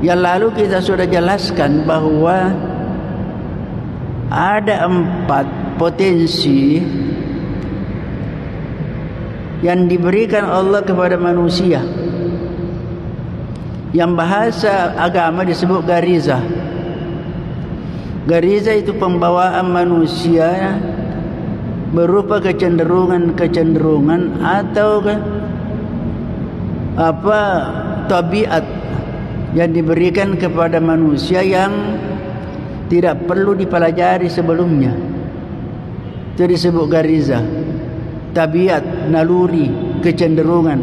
Yang lalu kita sudah jelaskan bahwa ada 4 potensi yang diberikan Allah kepada manusia, yang bahasa agama disebut gariza. Gariza itu pembawaan manusia berupa kecenderungan atau tabiat yang diberikan kepada manusia yang tidak perlu dipelajari sebelumnya. Itu disebut gariza, tabiat, naluri, kecenderungan.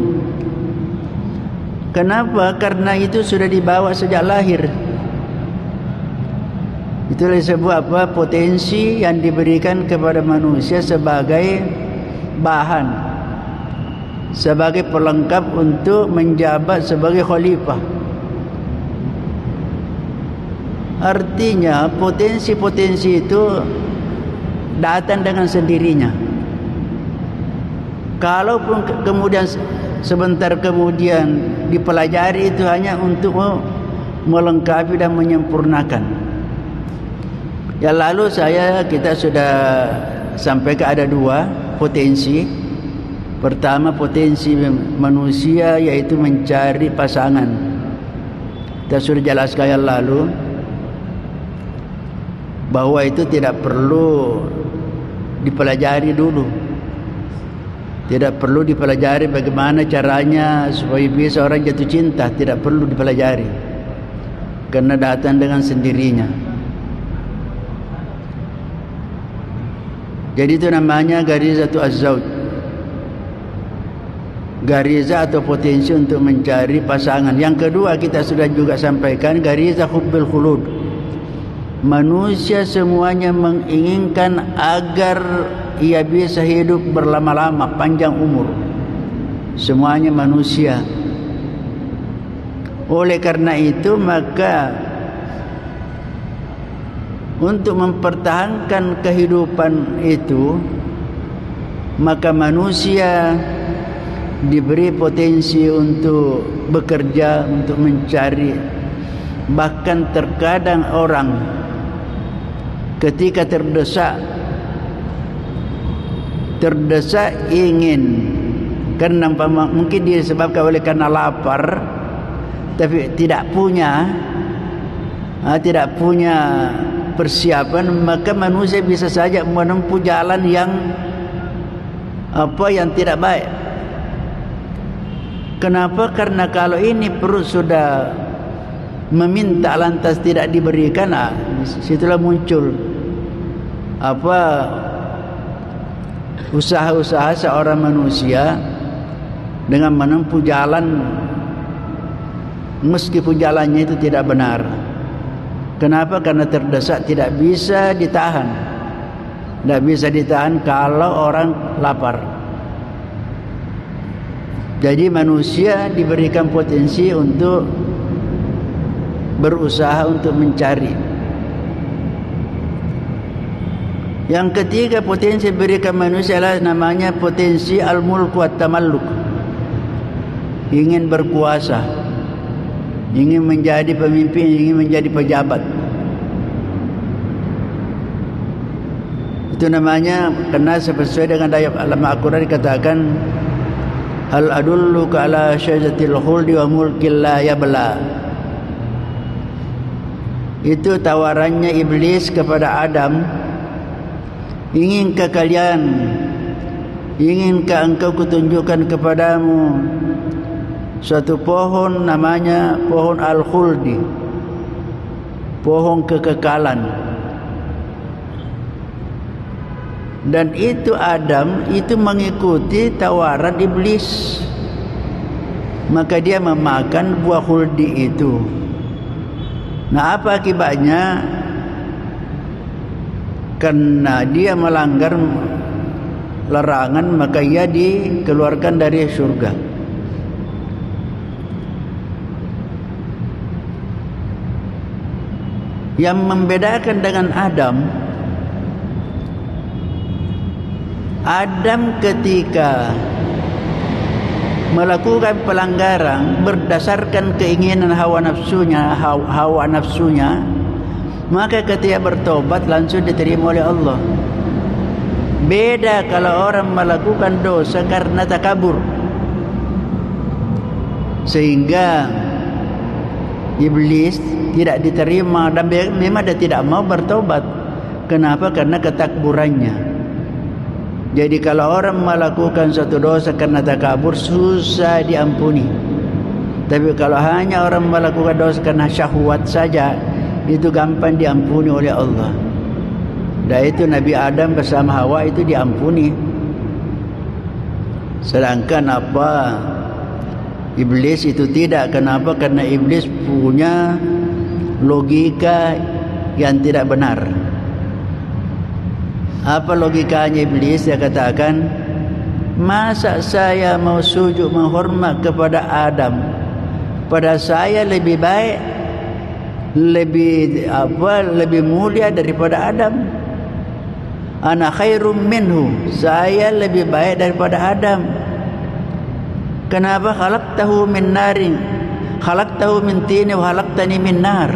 Kenapa? Karena itu sudah dibawa sejak lahir. Itulah disebut potensi yang diberikan kepada manusia sebagai bahan, sebagai pelengkap untuk menjabat sebagai khalifah. Artinya potensi-potensi itu datang dengan sendirinya. Kalaupun kemudian sebentar kemudian dipelajari, itu hanya untuk melengkapi dan menyempurnakan. Yang lalu kita sudah sampaikan ada 2 potensi. Pertama, potensi manusia yaitu mencari pasangan. Kita sudah jelaskan yang lalu bahwa itu tidak perlu dipelajari dulu. Tidak perlu dipelajari bagaimana caranya supaya bisa orang jatuh cinta. Tidak perlu dipelajari, karena datang dengan sendirinya. Jadi itu namanya garizatu az-zawj, gariza atau potensi untuk mencari pasangan. Yang kedua kita sudah juga sampaikan, gariza hubbil khulud. Manusia semuanya menginginkan agar ia bisa hidup berlama-lama, panjang umur. Semuanya manusia. Oleh karena itu, maka untuk mempertahankan kehidupan itu, maka manusia diberi potensi untuk bekerja, untuk mencari. Bahkan terkadang orang ketika terdesak ingin, karena mungkin disebabkan oleh karena lapar, tapi tidak punya persiapan, maka manusia bisa saja menempuh jalan yang tidak baik. Kenapa? Karena kalau ini perut sudah meminta lantas tidak diberikan, situlah muncul usaha-usaha seorang manusia dengan menempuh jalan meskipun jalannya itu tidak benar. Kenapa? Karena terdesak, tidak bisa ditahan. Tidak bisa ditahan kalau orang lapar. Jadi manusia diberikan potensi untuk berusaha untuk mencari. Yang ketiga potensi diberikan manusia adalah namanya potensi al-mulk wa tamalluk. Ingin berkuasa, ingin menjadi pemimpin, ingin menjadi pejabat. Itu namanya, karena sesuai dengan ayat Al-Quran dikatakan, hal adulluka ala syajaratil khuldi wa mulkin la yabla. Itu tawarannya iblis kepada Adam. Inginkah engkau kutunjukkan kepadamu suatu pohon namanya pohon al-khuldi, pohon kekekalan. Dan itu Adam itu mengikuti tawaran iblis, maka dia memakan buah khuldi itu. Nah, apa akibatnya? Karena dia melanggar larangan, maka ia dikeluarkan dari surga. Yang membedakan dengan Adam ketika melakukan pelanggaran berdasarkan keinginan hawa nafsunya, maka ketika bertobat langsung diterima oleh Allah. Beda kalau orang melakukan dosa karena takabur, sehingga iblis tidak diterima dan memang dia tidak mau bertobat. Kenapa? Karena ketakburannya. Jadi kalau orang melakukan suatu dosa karena takabur, susah diampuni. Tapi kalau hanya orang melakukan dosa karena syahwat saja, itu gampang diampuni oleh Allah. Dan itu Nabi Adam bersama Hawa itu diampuni. Sedangkan iblis itu tidak. Kenapa? Karena iblis punya logika yang tidak benar. Apa logikanya iblis? Dia katakan, masa saya mau sujud menghormat kepada Adam, pada saya lebih baik, lebih mulia daripada Adam. Ana khairum minhu, saya lebih baik daripada Adam. Kenapa? Khalaqtahu min narin, khalaqtahu min tin wa khalaqtani min nar.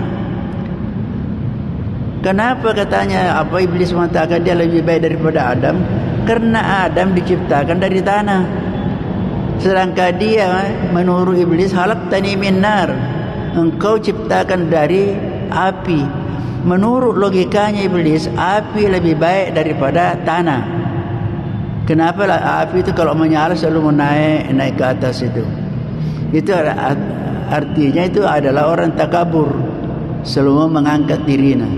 Kenapa katanya iblis mengatakan dia lebih baik daripada Adam? Karena Adam diciptakan dari tanah, sedangkan dia menurut iblis khalaqtani min nar, engkau ciptakan dari api. Menurut logikanya iblis, api lebih baik daripada tanah. Kenapa api itu kalau menyala selalu naik ke atas itu? Itu artinya itu adalah orang takabur, selalu mengangkat dirinya.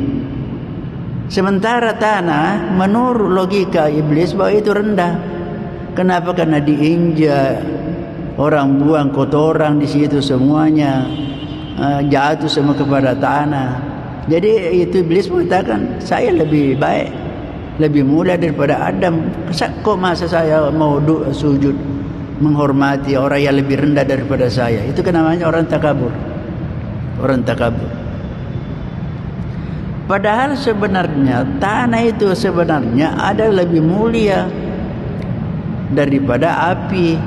Sementara tanah menurut logika iblis bahwa itu rendah. Kenapa? Karena diinjak, orang buang kotoran di situ semuanya, jatuh semua kepada tanah. Jadi itu iblis mengatakan saya lebih baik, lebih mulia daripada Adam. Kok masa saya mau sujud menghormati orang yang lebih rendah daripada saya? Itu namanya orang takabur. Orang takabur. Padahal sebenarnya tanah itu sebenarnya ada lebih mulia daripada api.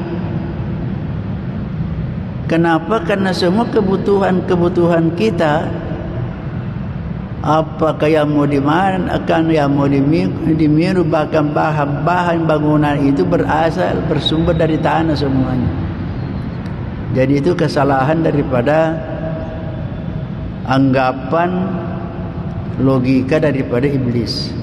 Kenapa? Karena semua kebutuhan kita, apakah yang mau dimakan, yang mau diminum, bahkan bahan bangunan itu bersumber dari tanah semuanya. Jadi itu kesalahan daripada anggapan logika daripada iblis.